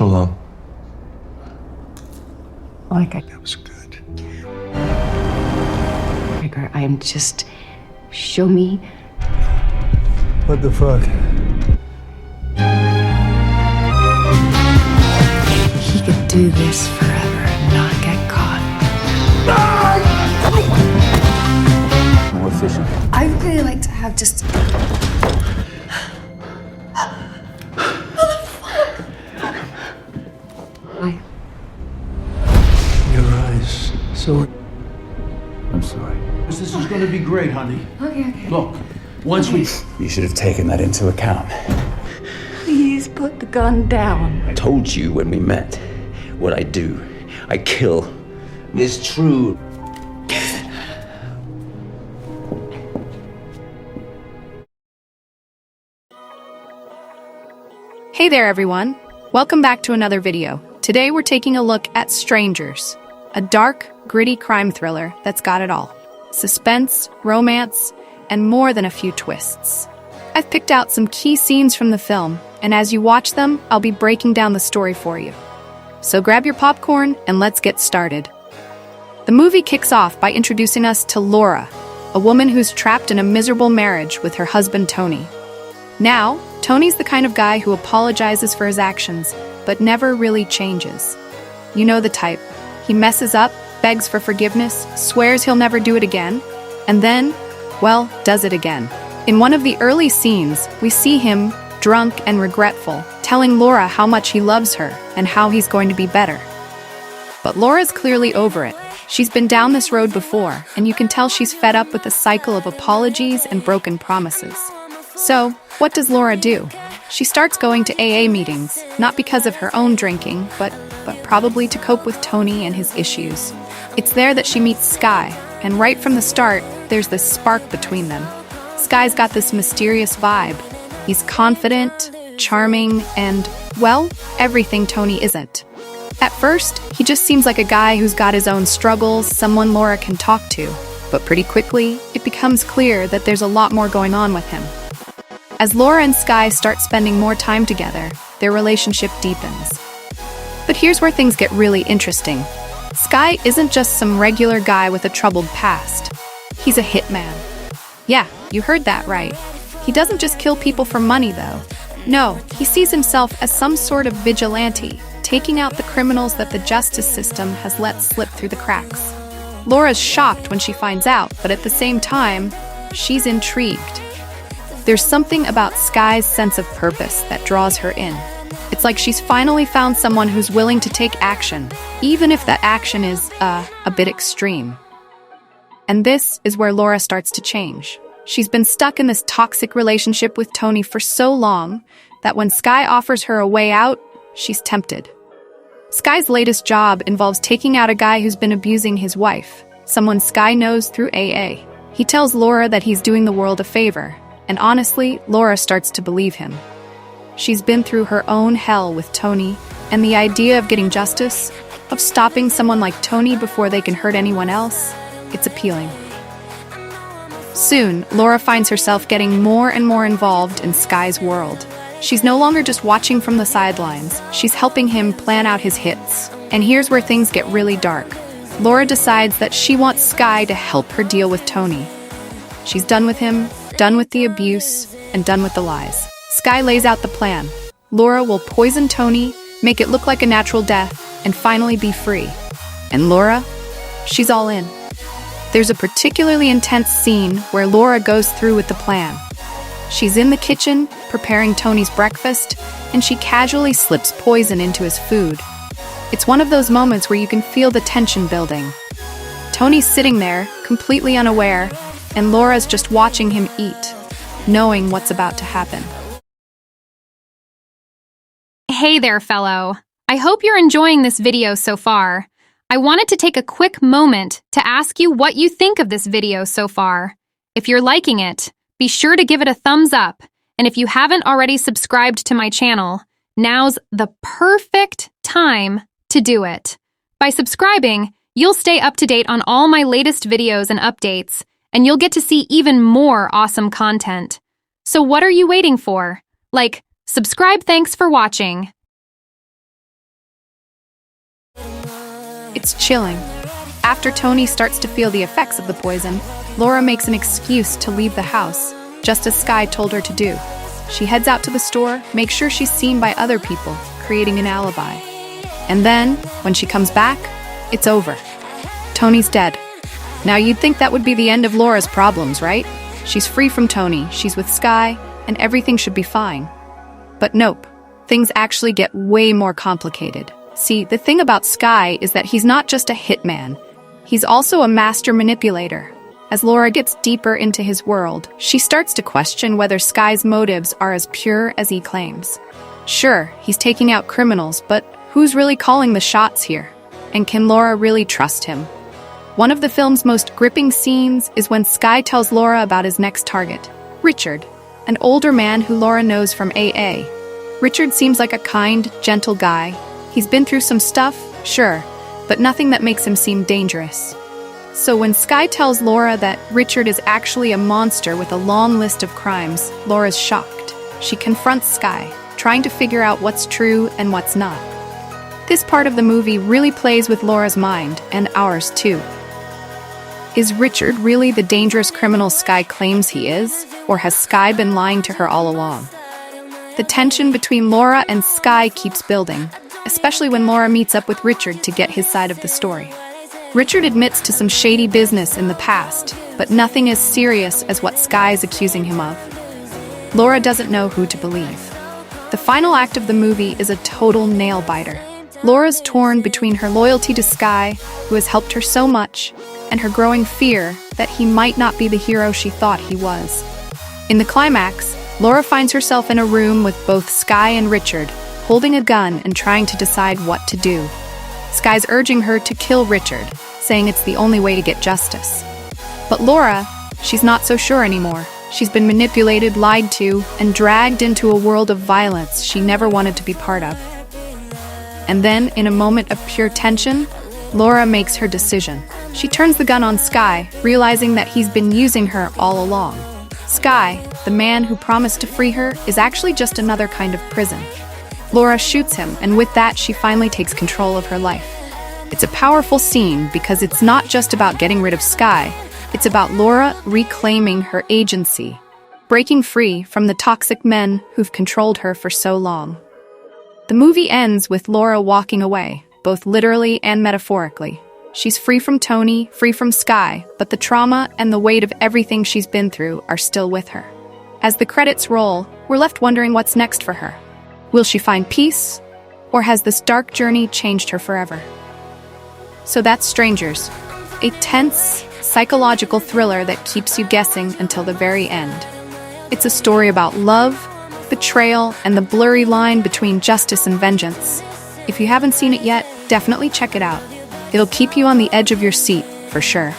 so long. That was good. Rigger, I am just... Show me. What the fuck? He could do this forever and not get caught. More efficient. I'd really like to have just... Why? Your eyes. So. I'm sorry. This is gonna be great, honey. Okay. Look, once we... You should have taken that into account. Please put the gun down. I told you when we met what I do. I kill. It's true. Hey there everyone! Welcome back to another video. Today we're taking a look at Strangers, a dark, gritty crime thriller that's got it all. Suspense, romance, and more than a few twists. I've picked out some key scenes from the film, and as you watch them, I'll be breaking down the story for you. So grab your popcorn and let's get started. The movie kicks off by introducing us to Laura, a woman who's trapped in a miserable marriage with her husband Tony. Now, Tony's the kind of guy who apologizes for his actions, but never really changes. You know the type. He messes up, begs for forgiveness, swears he'll never do it again, and then, well, does it again. In one of the early scenes, we see him, drunk and regretful, telling Laura how much he loves her and how he's going to be better. But Laura's clearly over it. She's been down this road before, and you can tell she's fed up with the cycle of apologies and broken promises. So, what does Laura do? She starts going to AA meetings, not because of her own drinking, but probably to cope with Tony and his issues. It's there that she meets Sky, and right from the start, there's this spark between them. Sky's got this mysterious vibe. He's confident, charming, and, well, everything Tony isn't. At first, he just seems like a guy who's got his own struggles, someone Laura can talk to. But pretty quickly, it becomes clear that there's a lot more going on with him. As Laura and Sky start spending more time together, their relationship deepens. But here's where things get really interesting. Sky isn't just some regular guy with a troubled past. He's a hitman. Yeah, you heard that right. He doesn't just kill people for money, though. No, he sees himself as some sort of vigilante, taking out the criminals that the justice system has let slip through the cracks. Laura's shocked when she finds out, but at the same time, she's intrigued. There's something about Sky's sense of purpose that draws her in. It's like she's finally found someone who's willing to take action, even if that action is, a bit extreme. And this is where Laura starts to change. She's been stuck in this toxic relationship with Tony for so long that when Sky offers her a way out, she's tempted. Sky's latest job involves taking out a guy who's been abusing his wife, someone Sky knows through AA. He tells Laura that he's doing the world a favor, and honestly, Laura starts to believe him. She's been through her own hell with Tony, and the idea of getting justice, of stopping someone like Tony before they can hurt anyone else, it's appealing. Soon, Laura finds herself getting more and more involved in Sky's world. She's no longer just watching from the sidelines, she's helping him plan out his hits. And here's where things get really dark. Laura decides that she wants Sky to help her deal with Tony. She's done with him, done with the abuse, and done with the lies. Sky lays out the plan. Laura will poison Tony, make it look like a natural death, and finally be free. And Laura? She's all in. There's a particularly intense scene where Laura goes through with the plan. She's in the kitchen, preparing Tony's breakfast, and she casually slips poison into his food. It's one of those moments where you can feel the tension building. Tony's sitting there, completely unaware, and Laura's just watching him eat, knowing what's about to happen. Hey there, fellow. I hope you're enjoying this video so far. I wanted to take a quick moment to ask you what you think of this video so far. If you're liking it, be sure to give it a thumbs up. And if you haven't already subscribed to my channel, now's the perfect time to do it. By subscribing, you'll stay up to date on all my latest videos and updates, and you'll get to see even more awesome content. So what are you waiting for? Subscribe. Thanks for watching. It's chilling. After Tony starts to feel the effects of the poison, Laura makes an excuse to leave the house, just as Skye told her to do. She heads out to the store, makes sure she's seen by other people, creating an alibi. And then, when she comes back, it's over. Tony's dead. Now you'd think that would be the end of Laura's problems, right? She's free from Tony, she's with Skye, and everything should be fine. But nope, things actually get way more complicated. See, the thing about Skye is that he's not just a hitman, he's also a master manipulator. As Laura gets deeper into his world, she starts to question whether Skye's motives are as pure as he claims. Sure, he's taking out criminals, but who's really calling the shots here? And can Laura really trust him? One of the film's most gripping scenes is when Skye tells Laura about his next target, Richard, an older man who Laura knows from AA. Richard seems like a kind, gentle guy. He's been through some stuff, sure, but nothing that makes him seem dangerous. So when Skye tells Laura that Richard is actually a monster with a long list of crimes, Laura's shocked. She confronts Skye, trying to figure out what's true and what's not. This part of the movie really plays with Laura's mind, and ours too. Is Richard really the dangerous criminal Skye claims he is, or has Skye been lying to her all along? The tension between Laura and Skye keeps building, especially when Laura meets up with Richard to get his side of the story. Richard admits to some shady business in the past, but nothing as serious as what Skye is accusing him of. Laura doesn't know who to believe. The final act of the movie is a total nail-biter. Laura's torn between her loyalty to Skye, who has helped her so much, and her growing fear that he might not be the hero she thought he was. In the climax, Laura finds herself in a room with both Skye and Richard, holding a gun and trying to decide what to do. Skye's urging her to kill Richard, saying it's the only way to get justice. But Laura, she's not so sure anymore. She's been manipulated, lied to, and dragged into a world of violence she never wanted to be part of. And then, in a moment of pure tension, Laura makes her decision. She turns the gun on Skye, realizing that he's been using her all along. Skye, the man who promised to free her, is actually just another kind of prison. Laura shoots him, and with that, she finally takes control of her life. It's a powerful scene because it's not just about getting rid of Skye, it's about Laura reclaiming her agency, breaking free from the toxic men who've controlled her for so long. The movie ends with Laura walking away, both literally and metaphorically. She's free from Tony, free from Skye, but the trauma and the weight of everything she's been through are still with her. As the credits roll, we're left wondering what's next for her. Will she find peace, or has this dark journey changed her forever? So that's Strangers, a tense, psychological thriller that keeps you guessing until the very end. It's a story about love, betrayal, and the blurry line between justice and vengeance. If you haven't seen it yet, definitely check it out. It'll keep you on the edge of your seat, for sure.